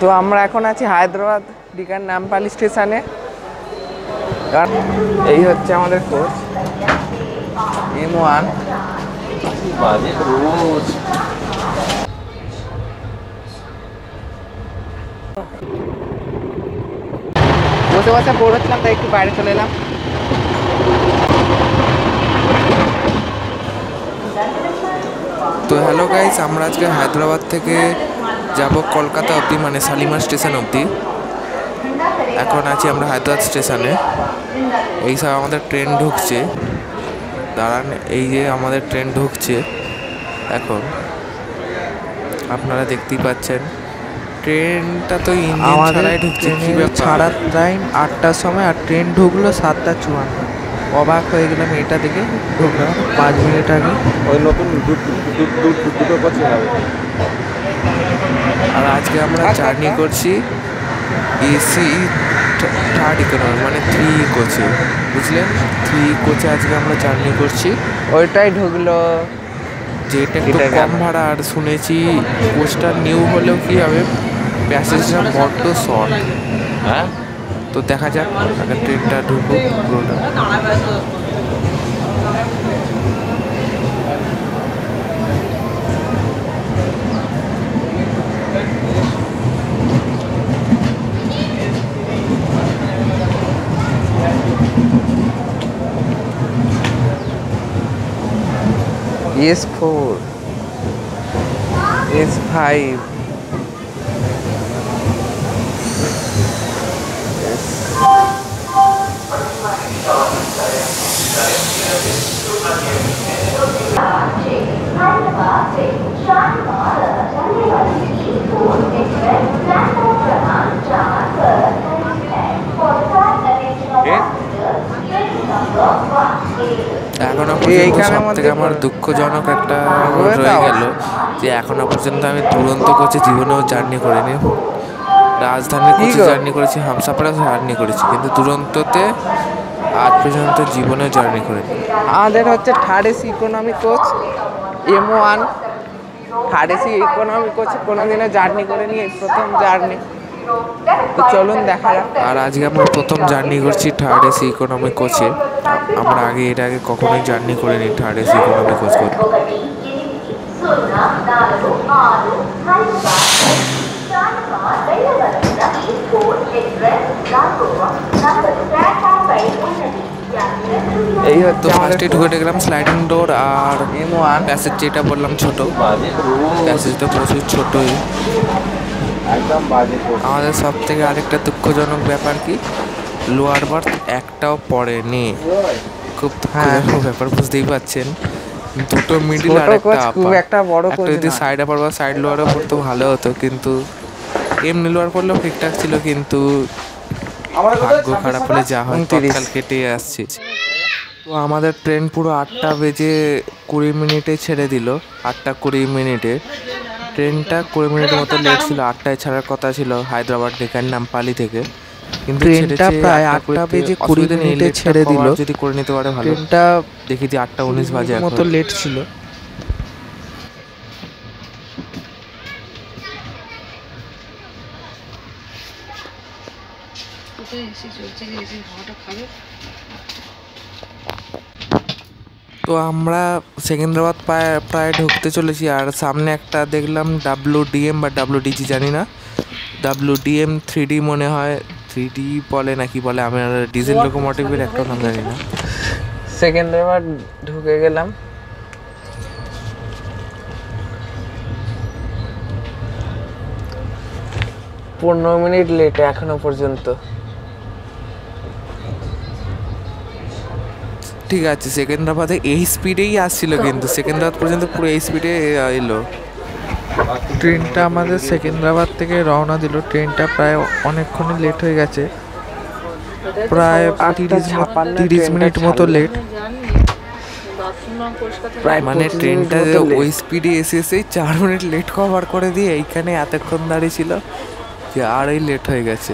তো আমরা এখন আছি হায়দ্রাবাদ ডিকার নামপালি স্টেশনে। এই হচ্ছে আমাদের কোচ M1। বসে বসে বোর হচ্ছিলাম, তাই একটু বাইরে চলে এলাম। তো হ্যালো গাইস, আমরা আজকে হায়দ্রাবাদ থেকে যাব কলকাতা অবধি, মানে শালিমার স্টেশন অবধি। এখন আছি আমরা হায়দ্রাবাদ স্টেশনে। এই সব আমাদের ট্রেন ঢুকছে, দাঁড়ান, এই যে আমাদের ট্রেন ঢুকছে এখন, আপনারা দেখতেই পাচ্ছেন। ট্রেনটা তো ইঞ্জিন ছাড়াই ঢুকছে। ছাড়ার টাইম 8টার সময়, আর ট্রেন ঢুকলো 7:54। অবাক হয়ে গেলাম এটা দেখে। ঢুকলাম 5 মিনিট আগে। ওই নতুন দুটো করছে। আর আজকে আমরা জার্নি করছি এসি থার্ড ইকোনমি, মানে 3 কোচে, বুঝলেন? 3 কোচে আজকে আমরা জার্নি করছি। ওইটাই ঢুকলো, যেটা একটু কম ভাড়া। আর শুনেছি কোচটা নিউ হলেও কি হবে, প্যাসেজটা বড্ড শর্ট। হ্যাঁ, তো দেখা যাক আগে ট্রেনটা ঢুকুক পুরোটা। S4, S5, এখনো পর্যন্ত সব থেকে আমার দুঃখজনক একটা রয়ে গেল যে এখনো পর্যন্ত আমি দুরন্ত কোচে জীবনেও জার্নি করিনি। রাজধানীর কোচে জার্নি করেছি, হামসাফারেও জার্নি করেছি, কিন্তু দুরন্ততে আজ পর্যন্ত জীবনেও জার্নি করিনি। আমাদের হচ্ছে third AC economy coach M1। Third AC economy কোচে কোনোদিনও জার্নি করিনি, এই প্রথম জার্নি। তো চলুন দেখা যাক। আর আজকে আমরা প্রথম জার্নি করছি থার্ড এসি ইকোনমি কোচে। আমরা এর আগে কখনোই জার্নি করিনি থার্ড এসি ইকোনমি কোচ করে। এই হচ্ছে ফার্স্টে ঢুকে দেখলাম স্লাইডিং ডোর আর M1 প্যাসেজ, যেটা বললাম ছোট প্যাসেজ, তো প্রচুর ছোটই। আমাদের সব থেকে আরেকটা দুঃখজনক ব্যাপার কি, লোয়ার বার্থ একটাও পড়েনি। খুব দুঃখজনক ব্যাপার, বুঝতেই পারছেন। দুটো মিডিল আর একটা বড় কোচ, যদি সাইড আপার বা সাইড লোয়ারও পড়তো ভালো হতো, কিন্তু এমনি লোয়ার পড়লেও ঠিকঠাক ছিল, কিন্তু ভাগ্য খারাপ হলে যা হয় তৎকাল কেটে আসছে। তো আমাদের ট্রেন পুরো 8:20 ছেড়ে দিল। 8:20। ট্রেনটা 20 মিনিটের মতো লেট ছিল। 8টায় ছাড়ার কথা ছিল হায়দ্রাবাদ ডেকান নামপালি থেকে, কিন্তু ট্রেনটা প্রায় 8:20 ছেড়ে দিল। যদি করে নিতে পারে ভালো। ট্রেনটা দেখেছি 8:19 বাজে মতো লেট ছিল। তো আমরা সেকেন্দ্রাবাদ প্রায় ঢুকতে চলেছি। আর সামনে একটা দেখলাম WDM বা WDG জানি না, WDM 3D মনে হয়, 3D বলে নাকি বলে, আমি আর ডিজেল লোকোমোটিভের একটা নাম জানি না। সেকেন্দ্রাবাদ ঢুকে গেলাম। পনেরো মিনিট লেট এখনো পর্যন্ত। ঠিক আছে, সেকেন্দ্রাবাদে এই স্পিডেই আসছিল, কিন্তু সেকেন্দ্রাবাদ পর্যন্ত পুরো এই স্পিডে এলো। ট্রেনটা আমাদের সেকেন্দ্রাবাদ থেকে রওনা দিল। ট্রেনটা প্রায় অনেকক্ষণই লেট হয়ে গেছে, প্রায় 30 মিনিট মতো লেট। প্রায় মানে ট্রেনটা ওই স্পিডে এসেই 4 মিনিট লেট কভার করে দিয়ে এইখানে এতক্ষণ দাঁড়িয়ে ছিল যে আর এই লেট হয়ে গেছে।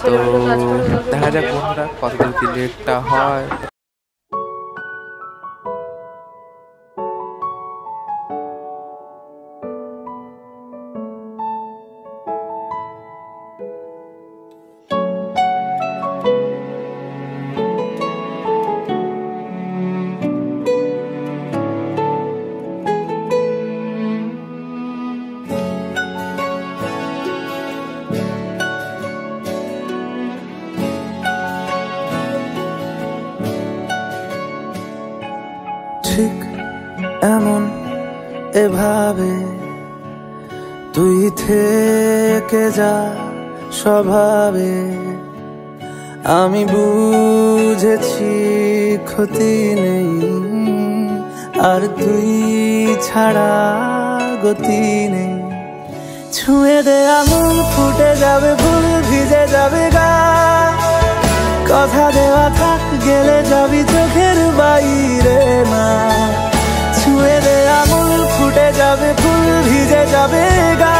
তো দেখা যাক বন্ধুরা কতদূর কি লেটটা হয়। এমন এভাবে তুই থেকে যা স্বভাবে, আমি বুঝেছি ক্ষতি নেই আর তুই ছাড়া গতি নেই। ছুঁয়ে দে আঙুল, ফুটে যাবে ফুল, ভিজে যাবে গা, কথা দেওয়া থাক, গেলে যাবি চোখের বাইরে না। ছুঁয়ে দে আঙুল, ফুটে যাবে ফুল, ভিজে যাবে গা,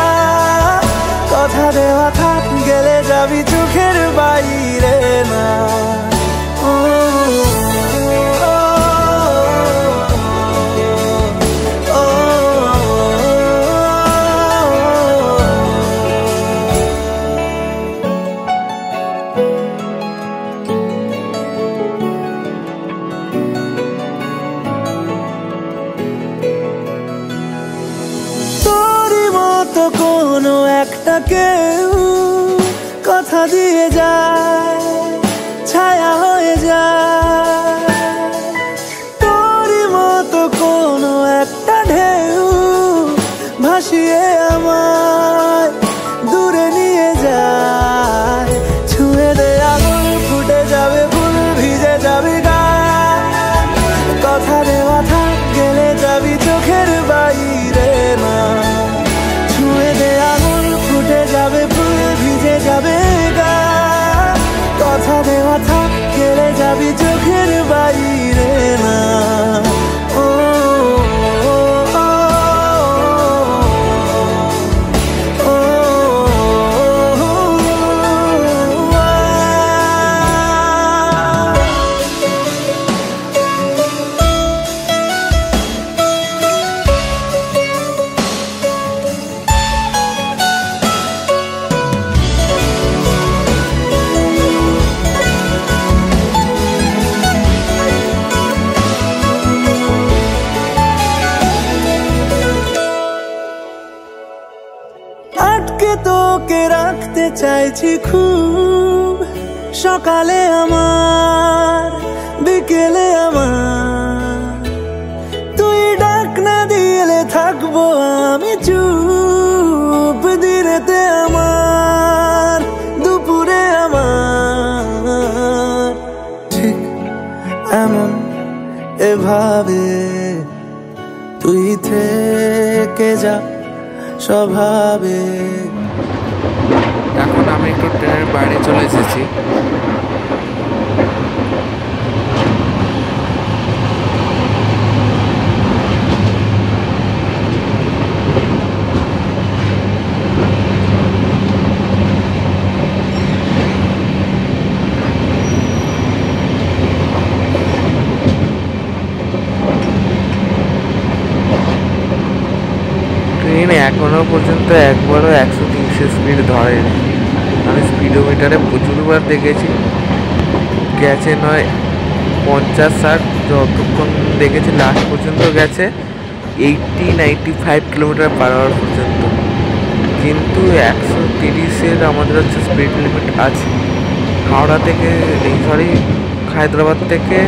কথা দেওয়া থাক, গেলে যাবি চোখের বাইরে না। কোনো একটা কেউ কথা দিয়ে যায়, ছায়া হয়ে যায়। তোরই মতো কোনো একটা ঢেউ ভাসিয়ে আমায় দূরে নিয়ে যায়। ছুঁয়ে দে আঙুল, ফুটে যাবে ফুল, ভিজে যাবে গা, কথা দেওয়া থাক, গেলে যাবি চোখের বাইরে না। যাবে ফুল, ভিজে যাবে গা, কথা দেওয়া থাক, গেলে যাবি চোখের বাইরে না। তোকে রাখতে চাইছি খুব, সকালে আমার, বিকেলে আমার, তুই ডাক না দিলে থাকবো আমি চুপ, দিনেতে আমার, দুপুরে আমার। ঠিক এমন এভাবে তুই থেকে যা স্বভাবে। এখন আমি একটু ট্রেনের বাইরে চলে এসেছি। ট্রেন এখনো পর্যন্ত একবারও 130 স্পিড ধরেনি। আমি স্পিডোমিটারে প্রচুরবার দেখেছি, গেছে নয় 50-60, যতক্ষণ দেখেছি লাস্ট পর্যন্ত গেছে 80-95 কিলোমিটার পার আওয়ার পর্যন্ত। কিন্তু 130-এর আমাদের হচ্ছে স্পিড লিমিট আছে। হাওড়া থেকে, হায়দ্রাবাদ থেকে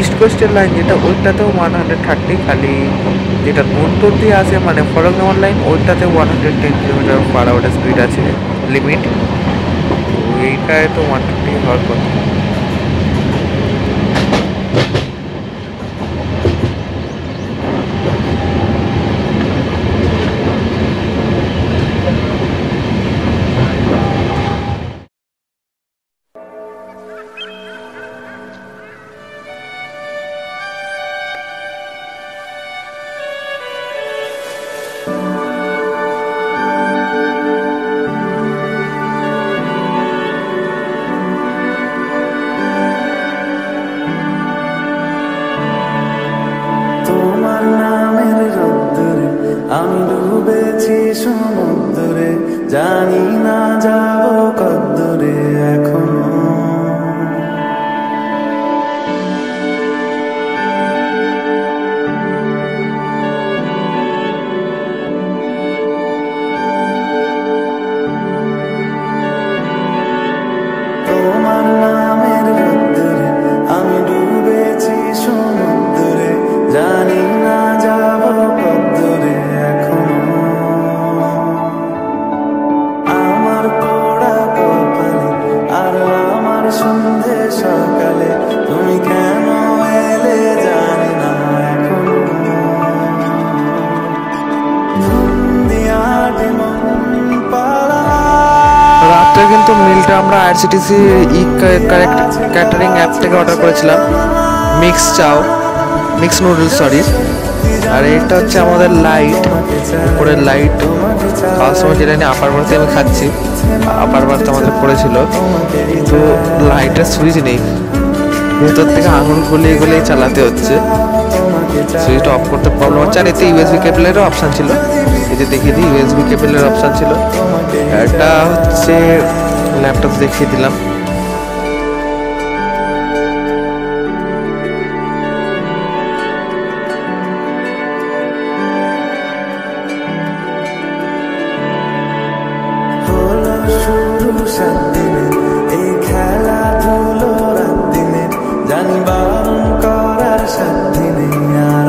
ইস্ট কোস্টের লাইন যেটা, ওইটাতেও 130, খালি যেটা উত্তর দিয়ে আসে মানে ফরঙ্গামার লাইন, ওইটাতে 110 কিলোমিটার পার আওয়ার স্পিড আছে লিমিট। তো এইটায় তো 130 হওয়ার কথা। আমি ডুবেছি সমুদ্রে, জানি না যাব কদ্দূরে এখনো। তোমার নামের রোদ্দুরে আমি ডুবেছি সমুদ্রে, জানি না সন্ধে সকালে তুমি কেন এলে জানি না এখন ধুন্দিয়াটে মন পাড়া। রাত্রে কিন্তু মিলটা আমরা আইআরসিটিসি ক্যাটারিং অ্যাপ থেকে অর্ডার করেছিলাম, মিক্স চাও, মিক্স নুডলস সরি। আর এটা হচ্ছে আমাদের লাইট, উপরের লাইট। খাওয়ার সময় যেটা নিয়ে আপার বাড়িতে আমি খাচ্ছি, আপার বাড়িতে আমাদের পড়েছিল, কিন্তু লাইটের সুইচ নেই, ভেতর থেকে আঙুল গলিয়ে গলিয়ে চালাতে হচ্ছে। সুইচটা অফ করতে প্রবলেম হচ্ছে। আর এতে ইউএসবি কেবলেরও অপশান ছিল, এই যে দেখিয়ে দিই, ইউএসবি কেবলের অপশান ছিল। এটা হচ্ছে ল্যাপটপ দেখিয়ে দিলাম। শুরু সাত দিনে এই খেলাধুলো রাত দিনে, জানি বারণ করার সাত দিনে আর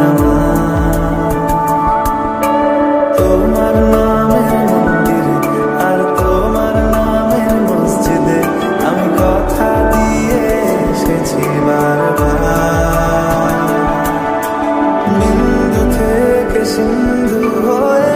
তোমার নামের মন্দিরে আর তোমার নামের মসজিদে আমি কথা দিয়ে এসেছি বারবার। বিন্দু থেকে সিন্ধু হয়ে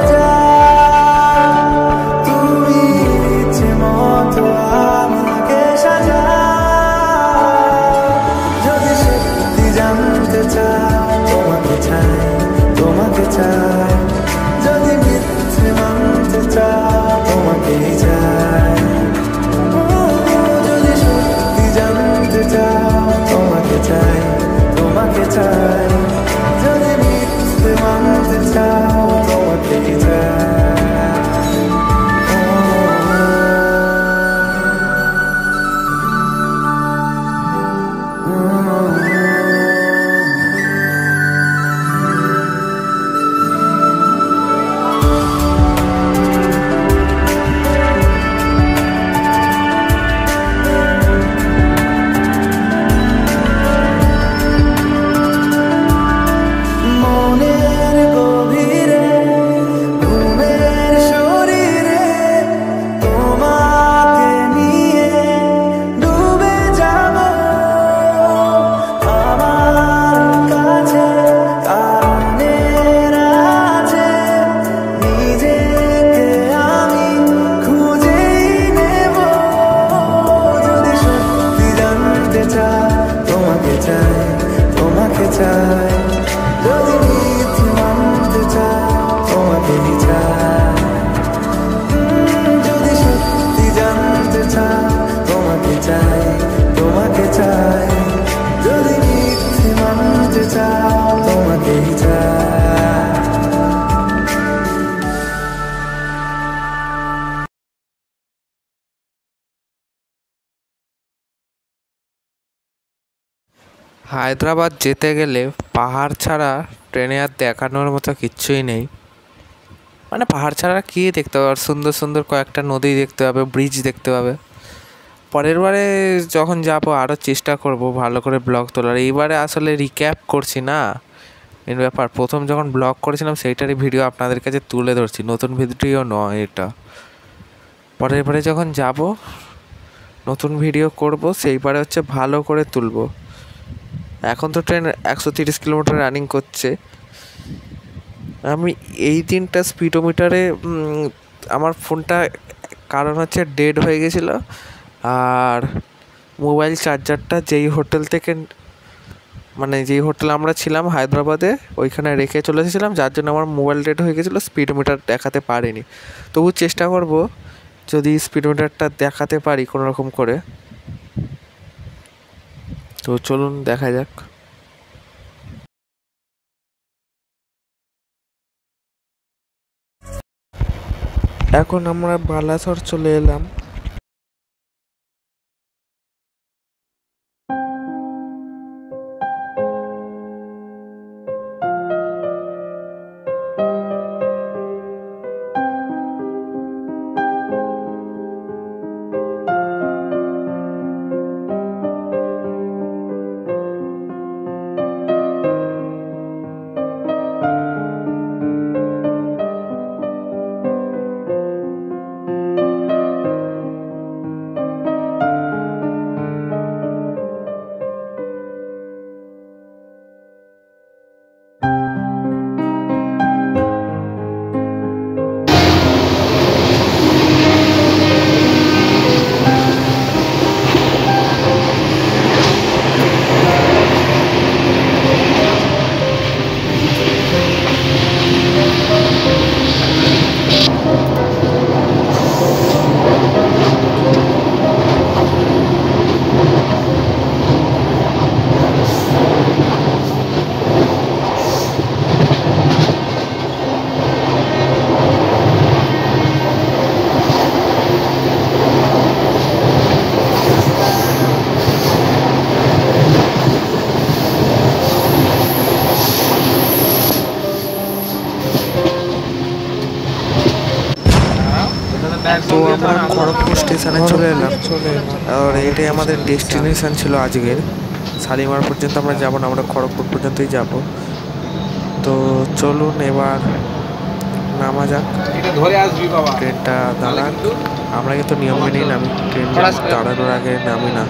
যদি মিথ্যে মানতে চাও তোমাকেই চাই, যদি সত্যি জানতে চাও তোমাকে চাই, তোমাকে চাই, যদি মিথ্যে মানতে চাও তোমাকেই চাই। হায়দ্রাবাদ যেতে গেলে পাহাড় ছাড়া ট্রেনে আর দেখানোর মতো কিচ্ছুই নেই। মানে পাহাড় ছাড়া কী দেখতে হবে, আর সুন্দর সুন্দর কয়েকটা নদী দেখতে হবে, ব্রিজ দেখতে হবে। পরের বারে যখন যাবো আরও চেষ্টা করব ভালো করে ব্লগ তোলার। এইবারে আসলে রিক্যাপ করছি না মেন ব্যাপার, প্রথম যখন ব্লগ করেছিলাম সেইটারই ভিডিও আপনাদের কাছে তুলে ধরছি, নতুন ভিডিও নয় এটা। পরের বারে যখন যাব নতুন ভিডিও করব, সেইবারে হচ্ছে ভালো করে তুলব। এখন তো ট্রেন 130 কিলোমিটার রানিং করছে। আমি এই দিনটা স্পিডোমিটারে আমার ফোনটা কারণ হচ্ছে ডেড হয়ে গেছিলো, আর মোবাইল চার্জারটা যেই হোটেল থেকে, মানে যেই হোটেলে আমরা ছিলাম হায়দ্রাবাদে, ওইখানে রেখে চলে এসেছিলাম, যার জন্য আমার মোবাইল ডেড হয়ে গেছিলো, স্পিডোমিটার দেখাতে পারিনি। তবু চেষ্টা করব যদি স্পিডোমিটারটা দেখাতে পারি কোনো রকম করে। তো চলুন দেখা যাক। এখন আমরা বালাসর চলে এলাম। খড়গপুর স্টেশনে চলে এলাম। আর এটাই আমাদের ডেস্টিনেশন ছিল আজকের। শালিমার পর্যন্ত আমরা যাব না, আমরা খড়গপুর পর্যন্তই যাব। তো চলুন এবার নামা যাক। ট্রেনটা দাঁড়াক, আমরা কিন্তু নিয়ম মেনেই নামি, ট্রেন দাঁড়ানোর আগে নামি না,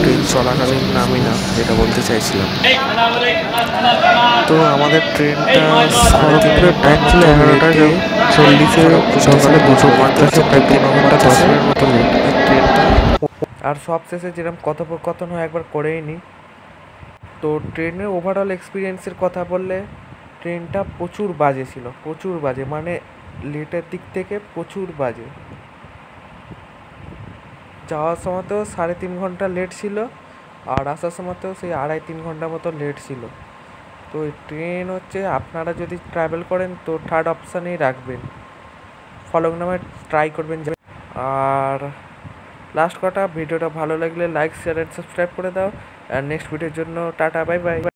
ট্রেন চলাকালীন নামি না, এটা বলতে চাইছিলাম। তো আমাদের ট্রেনটা খড়গপুরের টাইম ছিল 11:40, সকালে 2:50, প্রায় 3 ঘন্টা 10 মিনিট মতো লেট ট্রেনটা। আর সব শেষে যেরকম কথোপকথন হয় একবার করেই নিই। তো ট্রেনের ওভারঅল এক্সপিরিয়েন্সের কথা বললে ট্রেনটা প্রচুর বাজে ছিল, প্রচুর বাজে, মানে লেটের দিক থেকে প্রচুর বাজে। যাওয়ার সময়তেও 3.5 ঘন্টা লেট ছিল, আর আসার সময়তেও সেই 2.5-3 ঘন্টা মতো লেট ছিল। তো এই ট্রেন হচ্ছে, আপনারা যদি ট্রাভেল করেন তো থার্ড অপশানেই রাখবেন, ফলকনামায় ট্রাই করবেন। আর লাস্ট কথা, ভিডিওটা ভালো লাগলে লাইক, শেয়ার অ্যান্ড সাবস্ক্রাইব করে দাও। আর নেক্সট ভিডিওর জন্য টাটা, বাই বাই।